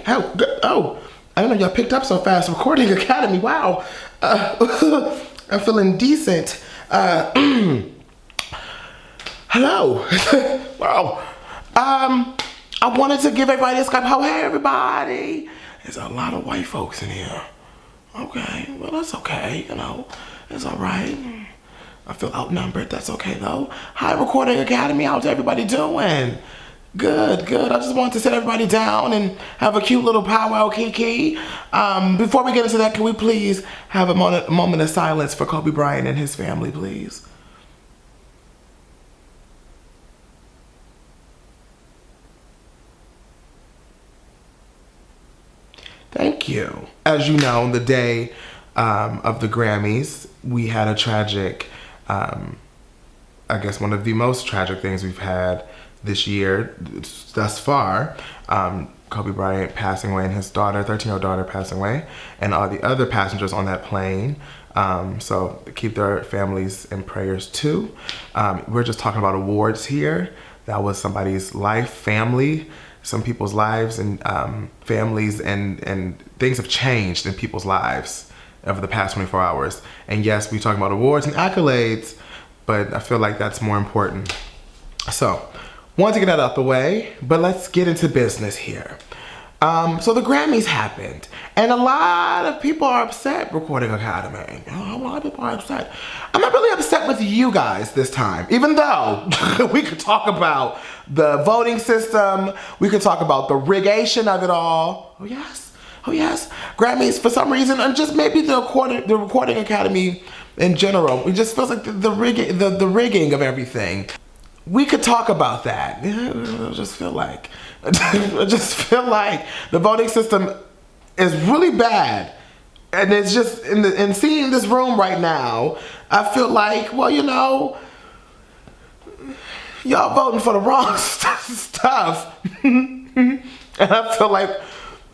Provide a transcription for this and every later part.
Oh, I didn't know y'all picked up so fast. Recording Academy, wow. I'm feeling decent. Hello. Wow. I wanted to give everybody a Skype. Oh, hey, everybody. There's a lot of white folks in here. Okay, well, that's okay, you know. It's all right. I feel outnumbered. That's okay, though. Hi, Recording Academy. How's everybody doing? Good, good. I just wanted to sit everybody down and have a cute little powwow kiki. Before we get into that, can we please have a moment of silence for Kobe Bryant and his family, please? Thank you. As you know, the day of the Grammys, we had a tragic, I guess one of the most tragic things we've had this year thus far. Kobe Bryant passing away and his daughter, 13-year-old daughter, passing away, and all the other passengers on that plane. So keep their families in prayers too. We're just talking about awards here. That was somebody's life, family. Some people's lives and families and things have changed in people's lives over the past 24 hours. And yes, we're talking about awards and accolades, but I feel like that's more important. So, wanted to get that out the way, but let's get into business here. So the Grammys happened, and a lot of people are upset, Recording Academy. A lot of people are upset. I'm not really upset with you guys this time, even though we could talk about the voting system, we could talk about the rigation of it all. Oh yes, oh yes. Grammys, for some reason, and just maybe the Recording Academy in general, it just feels like the rigging of everything. We could talk about that. I just feel like the voting system is really bad. And it's just, in seeing this room right now, I feel like, well, you know, y'all voting for the wrong stuff. And I feel like,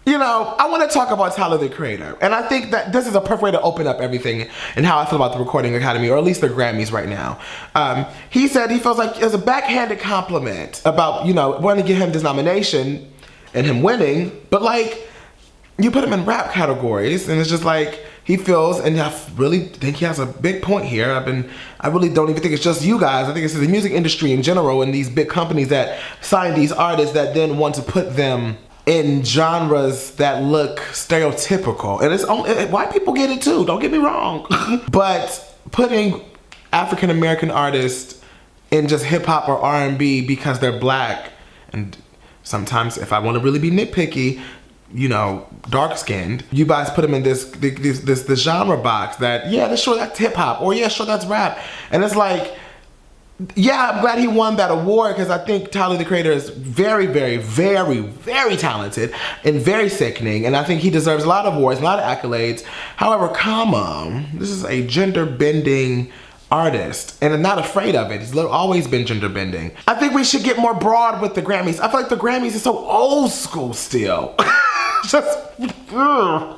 you know, I want to talk about Tyler, the Creator. And I think that this is a perfect way to open up everything and how I feel about the Recording Academy, or at least the Grammys right now. He said he feels like it's a backhanded compliment about, you know, wanting to give him this nomination and him winning, but like, you put him in rap categories and it's just like, he feels, and I really think he has a big point here. I really don't even think it's just you guys. I think it's the music industry in general and these big companies that sign these artists that then want to put them in genres that look stereotypical. And it's only, white people get it too, don't get me wrong. But putting African American artists in just hip hop or R&B because they're black, and sometimes if I want to really be nitpicky, you know, dark skinned, you guys put them in this genre box that, yeah, sure, that's hip hop, or yeah, sure, that's rap. And it's like, yeah, I'm glad he won that award because I think Tyler, the Creator, is very, very, very, very talented and very sickening. And I think he deserves a lot of awards, a lot of accolades. However, come on, this is a gender bending artist and I'm not afraid of it. He's always been gender bending. I think we should get more broad with the Grammys. I feel like the Grammys is so old school still. Just, you know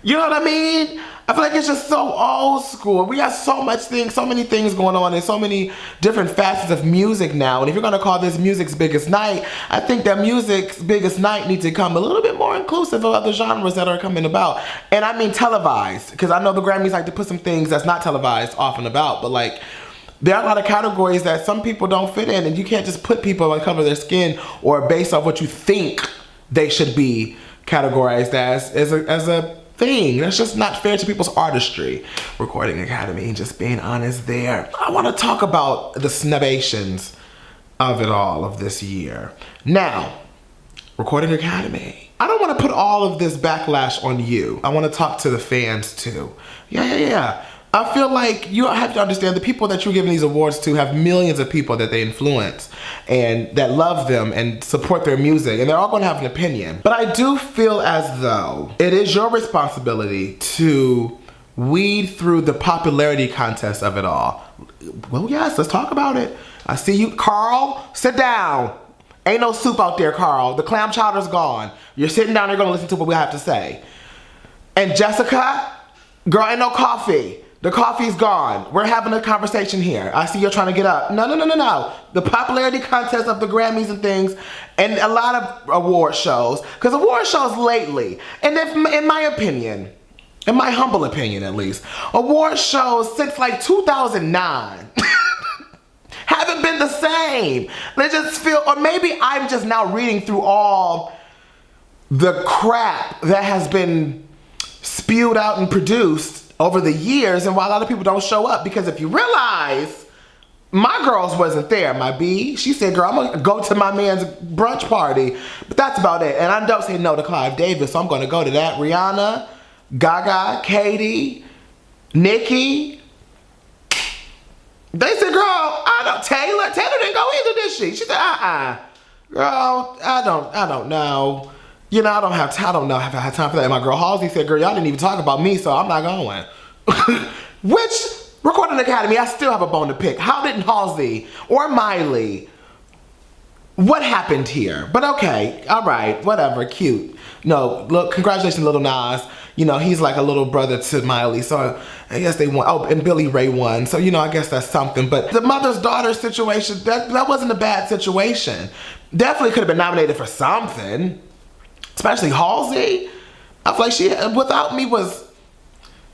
what I mean? I feel like it's just so old school. We got so many things going on and so many different facets of music now. And if you're gonna call this music's biggest night, I think that music's biggest night needs to come a little bit more inclusive of other genres that are coming about. And I mean televised, because I know the Grammys like to put some things that's not televised off and about, but like, there are a lot of categories that some people don't fit in, and you can't just put people on the cover of their skin or based off what you think they should be categorized as a thing. That's just not fair to people's artistry. Recording Academy, just being honest there. I want to talk about the snubbations of it all of this year. Now, Recording Academy, I don't want to put all of this backlash on you. I want to talk to the fans too. Yeah. I feel like you have to understand the people that you're giving these awards to have millions of people that they influence and that love them and support their music, and they're all going to have an opinion. But I do feel as though it is your responsibility to weed through the popularity contest of it all. Well, yes, let's talk about it. I see you, Carl, sit down. Ain't no soup out there, Carl. The clam chowder's gone. You're sitting down there gonna listen to what we have to say. And Jessica, girl, ain't no coffee. The coffee's gone. We're having a conversation here. I see you're trying to get up. No. The popularity contest of the Grammys and things, and a lot of award shows. Because award shows lately, and if, in my opinion, in my humble opinion at least, award shows since like 2009 haven't been the same. They just feel, or maybe I'm just now reading through all the crap that has been spewed out and produced over the years, and why a lot of people don't show up. Because if you realize, my girls wasn't there, my B. She said, girl, I'm gonna go to my man's brunch party, but that's about it. And I don't say no to Clive Davis, so I'm gonna go to that. Rihanna, Gaga, Katie, Nicki. They said, girl, I don't, Taylor didn't go either, did she? She said, girl, I don't know. You know, I don't have time for that. And my girl Halsey said, girl, y'all didn't even talk about me, so I'm not going. Which, Recording Academy, I still have a bone to pick. How didn't Halsey or Miley, what happened here? But okay, all right, whatever, cute. No, look, congratulations, Little Nas. You know, he's like a little brother to Miley, so I guess they won. Oh, and Billy Ray won, so you know, I guess that's something. But the mother's-daughter situation, that wasn't a bad situation. Definitely could have been nominated for something. Especially Halsey. I feel like she, Without Me was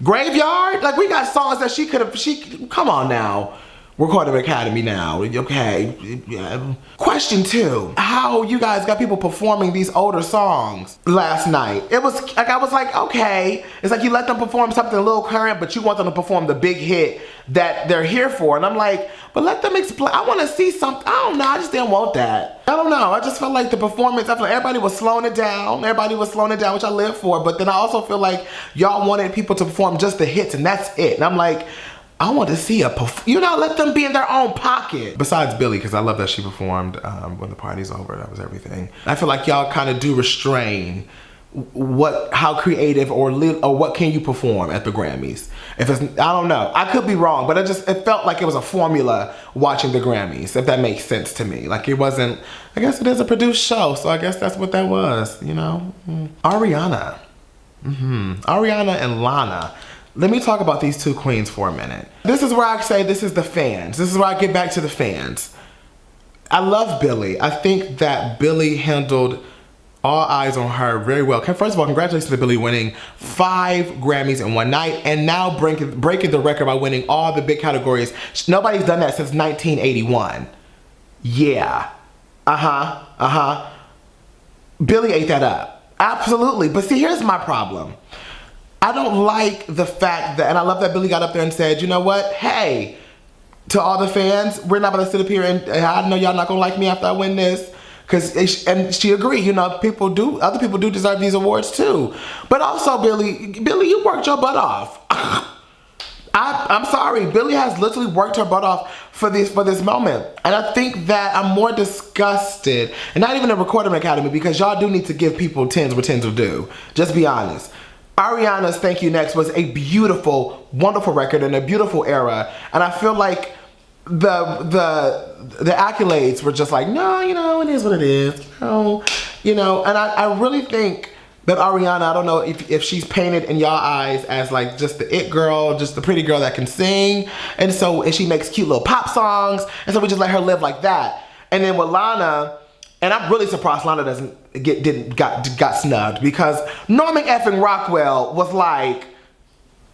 Graveyard. Like, we got songs that come on now. Recording Academy now, okay. Yeah. Question 2, how you guys got people performing these older songs last night? It was like, I was like, okay. It's like you let them perform something a little current, but you want them to perform the big hit that they're here for. And I'm like, but let them explain. I want to see something. I don't know, I just didn't want that. I don't know, I just felt like the performance, I feel like everybody was slowing it down. Which I live for. But then I also feel like y'all wanted people to perform just the hits, and that's it. And I'm like, I want to see let them be in their own pocket. Besides Billie, because I love that she performed when the party's over. That was everything. I feel like y'all kind of do restrain how creative or what can you perform at the Grammys. If it's, I don't know. I could be wrong, but it felt like it was a formula watching the Grammys, if that makes sense to me. Like, it wasn't, I guess it is a produced show, so I guess that's what that was, you know? Ariana. Ariana and Lana. Let me talk about these two queens for a minute. This is where I say this is the fans. This is where I get back to the fans. I love Billie. I think that Billie handled All Eyes on Her very well. First of all, congratulations to Billie winning 5 Grammys in one night, and now breaking the record by winning all the big categories. Nobody's done that since 1981. Yeah. Billie ate that up. Absolutely. But see, here's my problem. I don't like the fact that, and I love that Billie got up there and said, you know what, hey, to all the fans, we're not gonna sit up here and I know y'all not gonna like me after I win this. And she agreed, you know, other people do deserve these awards too. But also, Billie, you worked your butt off. I'm sorry, Billie has literally worked her butt off for this moment. And I think that I'm more disgusted, and not even a Recording Academy, because y'all do need to give people 10s where 10s will do. Just be honest. Ariana's Thank You Next was a beautiful, wonderful record in a beautiful era. And I feel like the accolades were just like, no, you know, it is what it is. No, you know, and I really think that Ariana, I don't know if she's painted in y'all eyes as like just the it girl, just the pretty girl that can sing. And she makes cute little pop songs. And so we just let her live like that. And then with Lana, and I'm really surprised Lana got snubbed, because Norman effing Rockwell was like,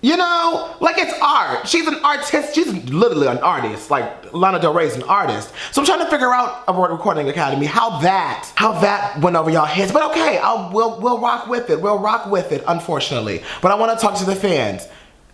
you know, like, it's art. She's an artist. She's literally an artist. Like, Lana Del Rey's an artist. So I'm trying to figure out about Recording Academy how that went over y'all heads. But okay, we'll rock with it. We'll rock with it, unfortunately. But I want to talk to the fans.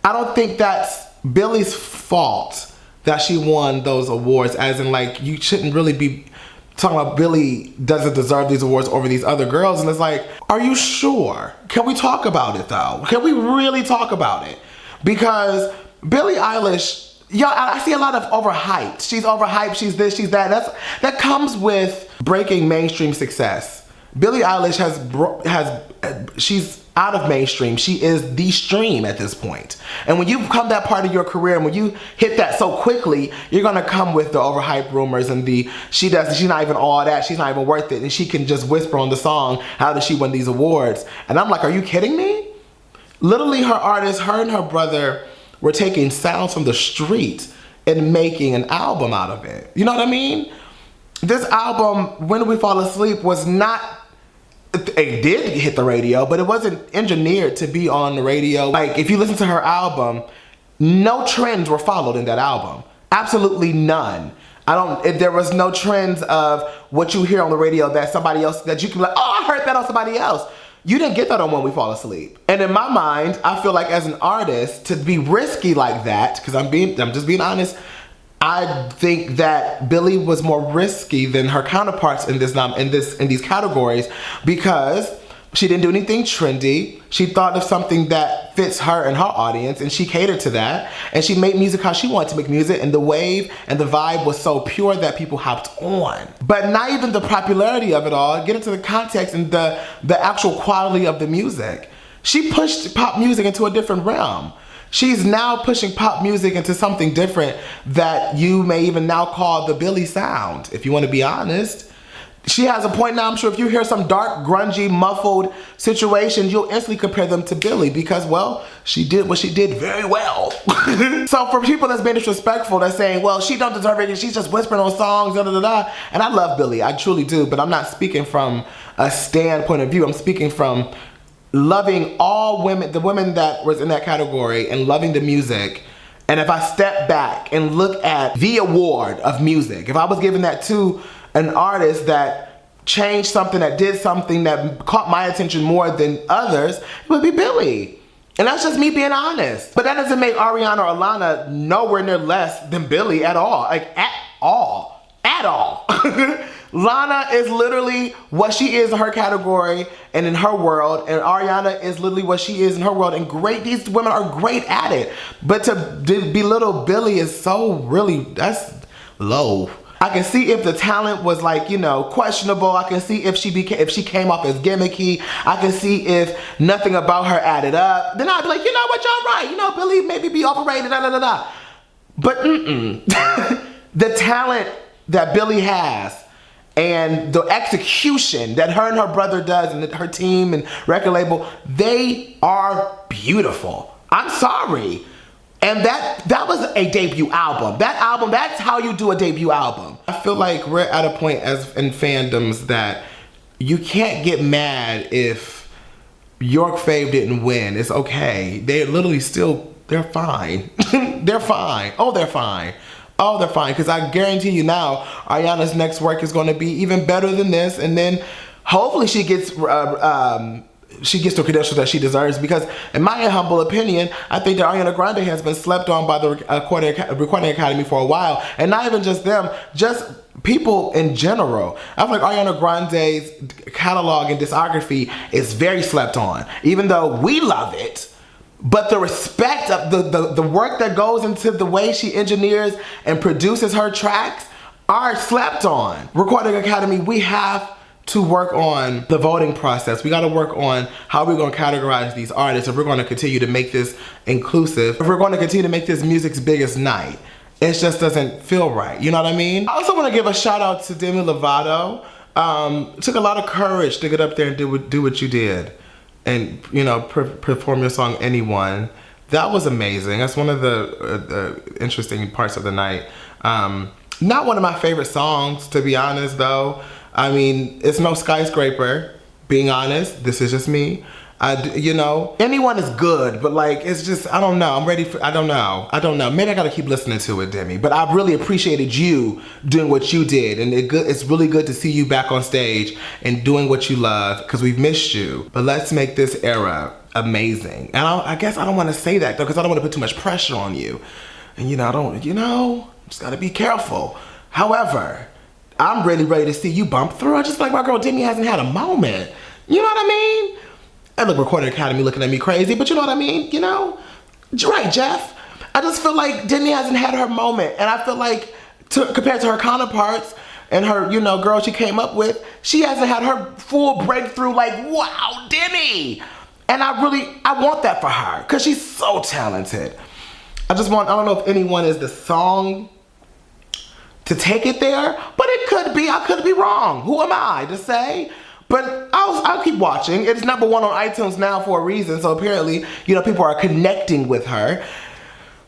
I don't think that's Billie's fault that she won those awards, as in, like, you shouldn't really be talking about Billie doesn't deserve these awards over these other girls. And it's like, are you sure? Can we talk about it though? Can we really talk about it? Because Billie Eilish, y'all, I see a lot of overhyped. She's overhyped, she's this, she's that. That comes with breaking mainstream success. Billie Eilish she's out of mainstream. She is the stream at this point. And when you become that part of your career, and when you hit that so quickly, you're gonna come with the overhyped rumors and she's not even all that, she's not even worth it, and she can just whisper on the song, how does she win these awards? And I'm like, are you kidding me? Literally, her and her brother were taking sounds from the street and making an album out of it. You know what I mean? This album, When We Fall Asleep, was not, it did hit the radio, but it wasn't engineered to be on the radio. Like, if you listen to her album, no trends were followed in that album. Absolutely none. There was no trends of what you hear on the radio that somebody else, that you can be like, oh, I heard that on somebody else. You didn't get that on When We Fall Asleep. And in my mind, I feel like as an artist, to be risky like that, because I'm just being honest, I think that Billie was more risky than her counterparts in these categories, because she didn't do anything trendy. She thought of something that fits her and her audience, and she catered to that. And she made music how she wanted to make music, and the wave and the vibe was so pure that people hopped on. But not even the popularity of it all, get into the context and the actual quality of the music. She pushed pop music into a different realm. She's now pushing pop music into something different that you may even now call the Billie sound, if you want to be honest. She has a point now, I'm sure if you hear some dark, grungy, muffled situations, you'll instantly compare them to Billie because, well, she did what she did very well. So for people that's being disrespectful, that's saying, well, she don't deserve it and she's just whispering on songs, da da da da. And I love Billie, I truly do, but I'm not speaking from a standpoint of view. I'm speaking from loving all women, the women that was in that category, and loving the music. And if I step back and look at the award of music, if I was giving that to an artist that changed something, that did something that caught my attention more than others, it would be Billie. And that's just me being honest. But that doesn't make Ariana or Alana nowhere near less than Billie at all. Like, at all. At all. Lana is literally what she is in her category and in her world, and Ariana is literally what she is in her world, and these women are great at it. But to belittle Billie is so really, that's low. I can see if the talent was like, you know, questionable. I can see if she came off as gimmicky. I can see if nothing about her added up. Then I'd be like, you know what, y'all right. You know, Billie maybe be overrated, da da da da. But the talent that Billie has, and the execution that her and her brother does, and her team and record label, they are beautiful. I'm sorry. And that was a debut album. That album, that's how you do a debut album. I feel like we're at a point as in fandoms that you can't get mad if York Fave didn't win. It's okay. They're literally still, they're fine. They're fine. Oh, they're fine. Oh, they're fine, because I guarantee you now, Ariana's next work is going to be even better than this, and then hopefully she gets the credentials that she deserves, because in my humble opinion, I think that Ariana Grande has been slept on by the Recording Academy for a while, and not even just them, just people in general. I feel like Ariana Grande's catalog and discography is very slept on, even though we love it. But the respect of the work that goes into the way she engineers and produces her tracks are slept on. Recording Academy, we have to work on the voting process. We gotta work on how we're gonna categorize these artists if we're gonna continue to make this inclusive, if we're gonna continue to make this music's biggest night. It just doesn't feel right, you know what I mean? I also wanna give a shout out to Demi Lovato. It took a lot of courage to get up there and do what you did. And, you know, perform your song, Anyone. That was amazing. That's one of the interesting parts of the night. Not one of my favorite songs, to be honest, though. I mean, it's no Skyscraper, being honest. This is just me. You know, Anyone is good, but like, it's just, I don't know. I don't know. Maybe I gotta keep listening to it, Demi. But I really appreciated you doing what you did. And it's really good to see you back on stage and doing what you love, because we've missed you. But let's make this era amazing. And I guess I don't wanna say that though, because I don't wanna put too much pressure on you. And just gotta be careful. However, I'm really ready to see you bump through. I just feel like my girl Demi hasn't had a moment. You know what I mean? And look, Recording Academy looking at me crazy, but you know what I mean? You know? Right, Jeff? I just feel like Demi hasn't had her moment. And I feel like, compared to her counterparts and her, girl she came up with, she hasn't had her full breakthrough like, wow, Demi! And I want that for her, because she's so talented. I don't know if Anyone is the song to take it there, but it could be. I could be wrong. Who am I to say? But I'll keep watching. It's #1 on iTunes now for a reason. So apparently, people are connecting with her.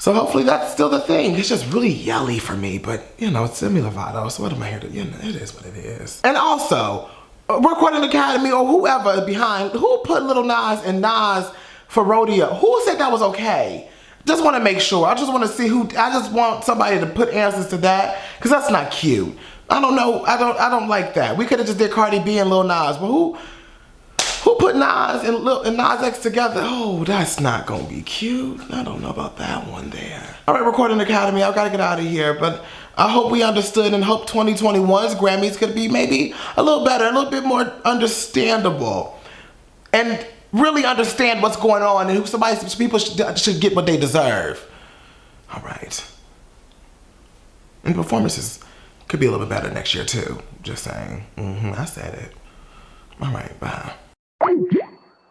So hopefully that's still the thing. It's just really yelly for me, but you know, it's Demi Lovato, so what am I here to, you know, it is what it is. And also, Recording Academy or whoever behind, who put Lil Nas and Nas for Rodeo? Who said that was okay? Just want to make sure. I just want to see who, I just want somebody to put answers to that, because that's not cute. I don't know, I don't like that. We could have just did Cardi B and Lil Nas, but who put Nas and Nas X together? Oh, that's not gonna be cute. I don't know about that one there. All right, Recording Academy, I've got to get out of here, but I hope we understood and hope 2021's Grammys could be maybe a little better, a little bit more understandable, and really understand what's going on and who people should get what they deserve. All right. And performances could be a little bit better next year too. Just saying. I said it. All right, bye.